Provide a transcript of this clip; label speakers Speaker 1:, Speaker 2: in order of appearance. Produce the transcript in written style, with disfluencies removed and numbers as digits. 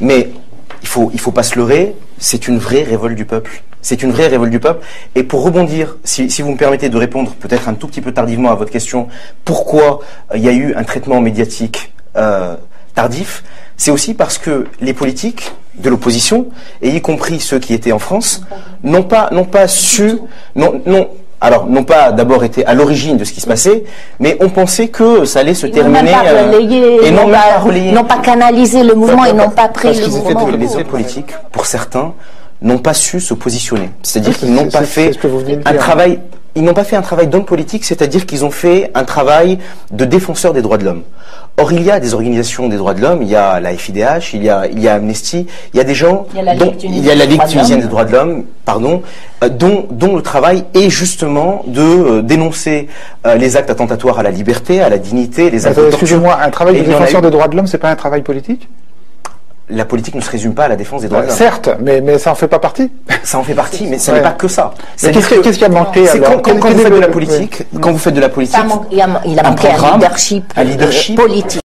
Speaker 1: Mais il faut pas se leurrer, c'est une vraie révolte du peuple. C'est une vraie révolte du peuple. Et pour rebondir, si vous me permettez de répondre peut-être un tout petit peu tardivement à votre question, pourquoi il y a eu un traitement médiatique tardif, c'est aussi parce que les politiques de l'opposition, et y compris ceux qui étaient en France, n'ont pas d'abord été à l'origine de ce qui se passait, mais ont pensé que ça allait se terminer
Speaker 2: et n'ont pas canalisé le mouvement et n'ont pas pris le mouvement.
Speaker 1: Les hommes politiques, pour certains, n'ont pas su se positionner. C'est-à-dire qu'ils n'ont pas fait un travail. Ils n'ont pas fait un travail d'homme politique, c'est-à-dire qu'ils ont fait un travail de défenseur des droits de l'homme. Or, il y a des organisations des droits de l'homme, il y a la FIDH, il y a Amnesty, il y a des gens, il y a la Ligue tunisienne des droits de l'homme, pardon, dont le travail est justement de dénoncer les actes attentatoires à la liberté, à la dignité, les actes de torture.
Speaker 3: Excusez-moi, un travail de défenseur des droits de l'homme, c'est pas un travail politique ?
Speaker 1: La politique ne se résume pas à la défense des droits de l'homme.
Speaker 3: Certes, mais ça en fait pas partie.
Speaker 1: Ça en fait partie, mais ça n'est pas que ça.
Speaker 3: Qu'est-ce qui a manqué alors ?
Speaker 1: Quand vous faites de la politique, quand vous faites de la politique,
Speaker 2: Il a manqué un leadership politique.